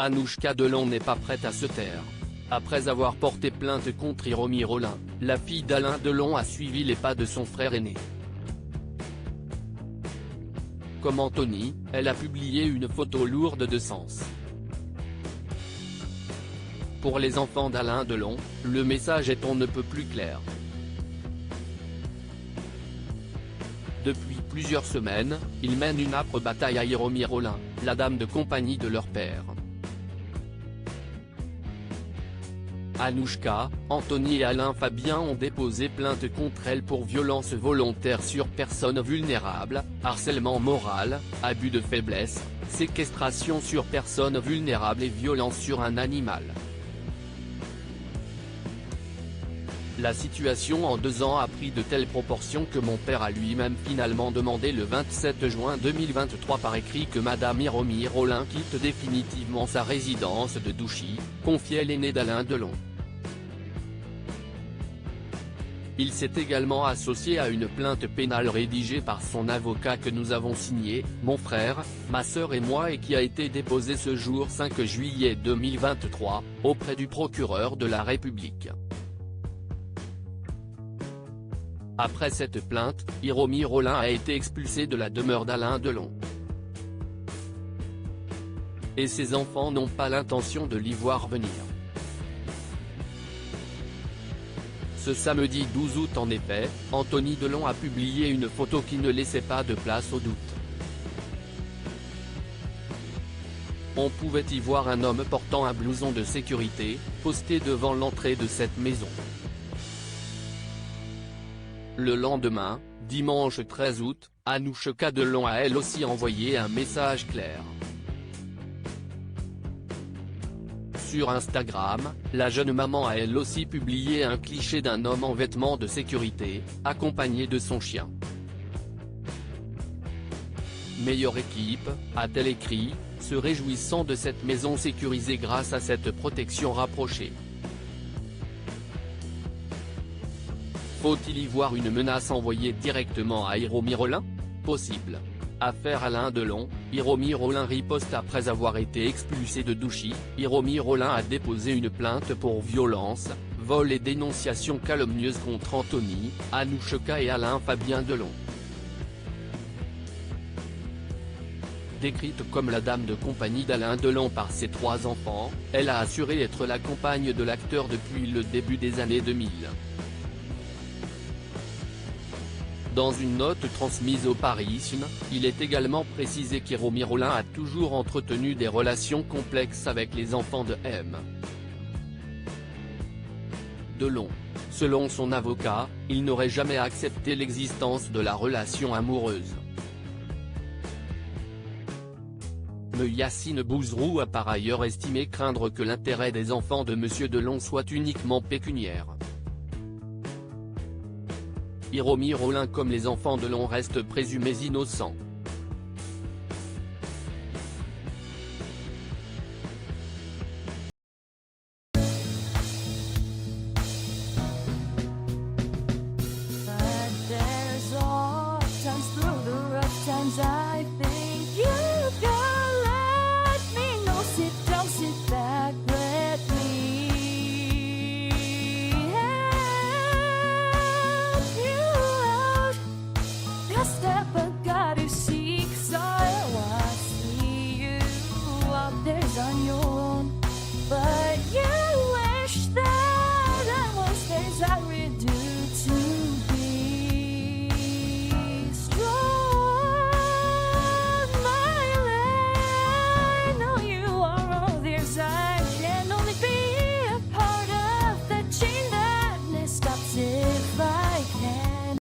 Anouchka Delon n'est pas prête à se taire. Après avoir porté plainte contre Hiromi Rollin, la fille d'Alain Delon a suivi les pas de son frère aîné. Comme Anthony, elle a publié une photo lourde de sens. Pour les enfants d'Alain Delon, le message est on ne peut plus clair. Depuis plusieurs semaines, ils mènent une âpre bataille à Hiromi Rollin, la dame de compagnie de leur père. Anouchka, Anthony et Alain Fabien ont déposé plainte contre elle pour violence volontaire sur personne vulnérable, harcèlement moral, abus de faiblesse, séquestration sur personne vulnérable et violence sur un animal. La situation en 2 ans a pris de telles proportions que mon père a lui-même finalement demandé le 27 juin 2023 par écrit que Madame Hiromi Rollin quitte définitivement sa résidence de Douchy, confiait l'aîné d'Alain Delon. Il s'est également associé à une plainte pénale rédigée par son avocat que nous avons signée, mon frère, ma sœur et moi et qui a été déposée ce jour 5 juillet 2023, auprès du procureur de la République. Après cette plainte, Hiromi Rollin a été expulsé de la demeure d'Alain Delon. Et ses enfants n'ont pas l'intention de l'y voir venir. Ce samedi 12 août en effet, Anthony Delon a publié une photo qui ne laissait pas de place au doute. On pouvait y voir un homme portant un blouson de sécurité, posté devant l'entrée de cette maison. Le lendemain, dimanche 13 août, Anouchka Delon a elle aussi envoyé un message clair. Sur Instagram, la jeune maman a elle aussi publié un cliché d'un homme en vêtements de sécurité, accompagné de son chien. Meilleure équipe, a-t-elle écrit, se réjouissant de cette maison sécurisée grâce à cette protection rapprochée. Faut-il y voir une menace envoyée directement à Hiromi Rollin? Possible. Affaire Alain Delon, Hiromi Rollin riposte après avoir été expulsé de Douchy. Hiromi Rollin a déposé une plainte pour violence, vol et dénonciation calomnieuse contre Anthony, Anouchka et Alain Fabien Delon. Décrite comme la dame de compagnie d'Alain Delon par ses 3 enfants, elle a assuré être la compagne de l'acteur depuis le début des années 2000. Dans une note transmise au Parisien, il est également précisé qu'Hiromi Rollin a toujours entretenu des relations complexes avec les enfants de M. Delon. Selon son avocat, il n'aurait jamais accepté l'existence de la relation amoureuse. Me Yacine Bouzrou a par ailleurs estimé craindre que l'intérêt des enfants de M. Delon soit uniquement pécuniaire. Hiromi Rollin comme les enfants Delon restent présumés innocents.